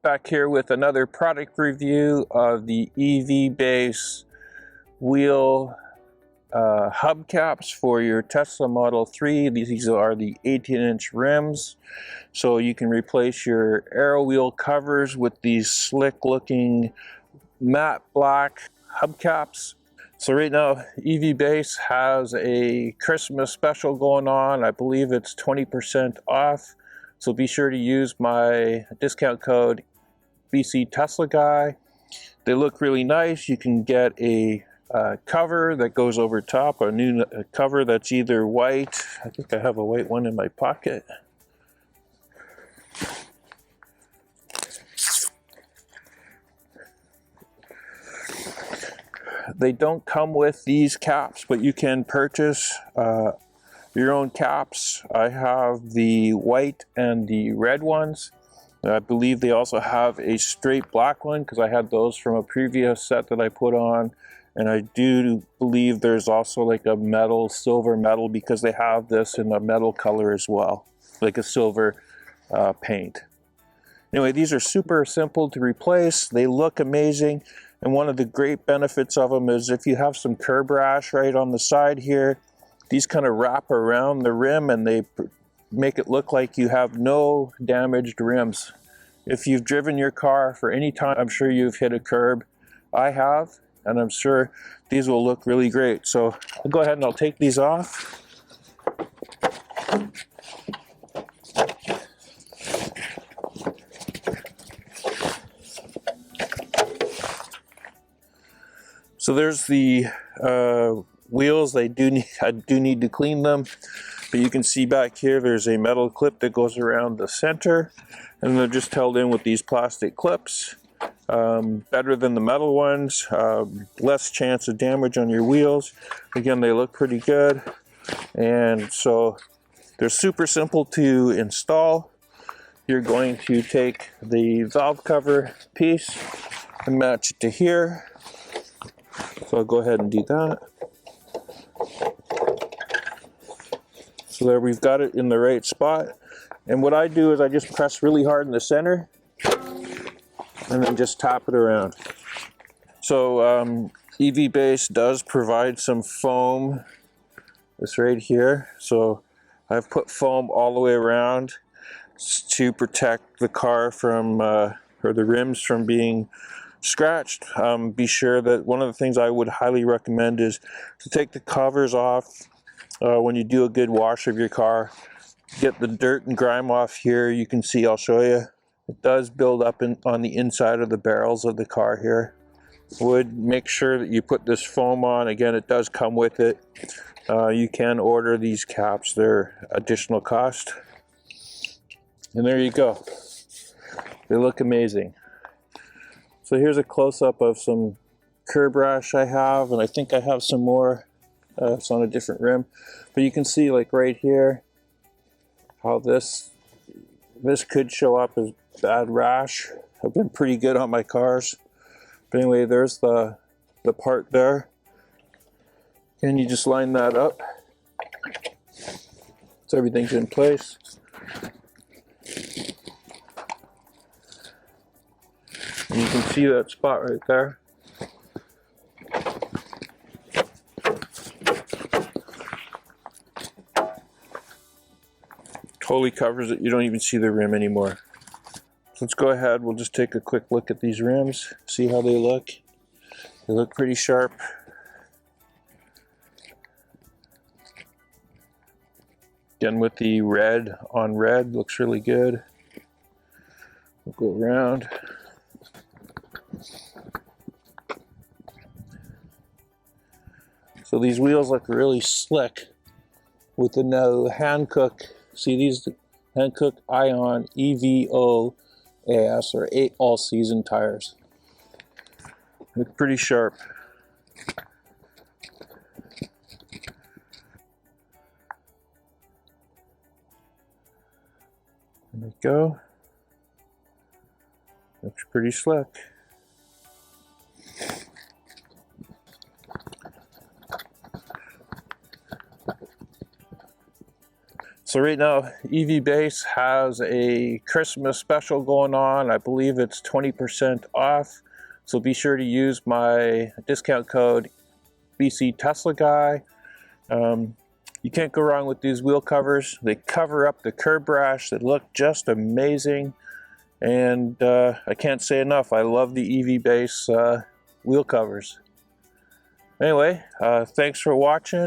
Back here with another product review of the EVBASE wheel hubcaps for your Tesla Model 3. These are the 18-inch rims, so you can replace your Aero wheel covers with these slick looking matte black hubcaps. So right now EVBASE has a Christmas special going on. I believe it's 20% off, so be sure to use my discount code BC Tesla Guy. They look really nice. You can get a cover that goes over top, a new cover that's either white. I think I have a white one in my pocket. They don't come with these caps, but you can purchase your own caps. I have the white and the red ones. I believe they also have a straight black one because I had those from a previous set that I put on. And I do believe there's also like a metal, silver metal, because they have this in a metal color as well, like a silver paint. Anyway, these are super simple to replace. They look amazing. And one of the great benefits of them is if you have some curb rash right on the side here, these kind of wrap around the rim and they make it look like you have no damaged rims. If you've driven your car for any time, I'm sure you've hit a curb. I have, and I'm sure these will look really great. So I'll go ahead and I'll take these off. So there's the wheels. I do need to clean them. But you can see back here there's a metal clip that goes around the center, and they're just held in with these plastic clips. Better than the metal ones, less chance of damage on your wheels. Again, they look pretty good, and so they're super simple to install. You're going to take the valve cover piece and match it to here. So I'll go ahead and do that. So there, we've got it in the right spot. And what I do is I just press really hard in the center and then just tap it around. So EVBASE does provide some foam. This right here. So I've put foam all the way around to protect the car from, or the rims from being scratched. Be sure that one of the things I would highly recommend is to take the covers off when you do a good wash of your car. Get the dirt and grime off here. You can see, I'll show you, it does build up on the inside of the barrels of the car here. Would make sure that you put this foam on. Again, it does come with it. You can order these caps. They're additional cost. And there you go. They look amazing. So here's a close-up of some curb rash I have, and I think I have some more. It's on a different rim, but you can see like right here how this could show up as bad rash. I've been pretty good on my cars, but anyway, there's the part there, and you just line that up so everything's in place. And you can see that spot right there. Totally covers it. You don't even see the rim anymore. So let's go ahead. We'll just take a quick look at these rims, see how they look. They look pretty sharp. Again, with the red on red, looks really good. We'll go around. So these wheels look really slick with the no Hankook. See these Hankook Ion EVBASE or 8 all-season tires. Look pretty sharp. There we go. Looks pretty slick. So right now, EVBASE has a Christmas special going on. I believe it's 20% off. So be sure to use my discount code BC Tesla Guy. You can't go wrong with these wheel covers. They cover up the curb rash. They look just amazing. And I can't say enough, I love the EVBASE wheel covers. Anyway, thanks for watching.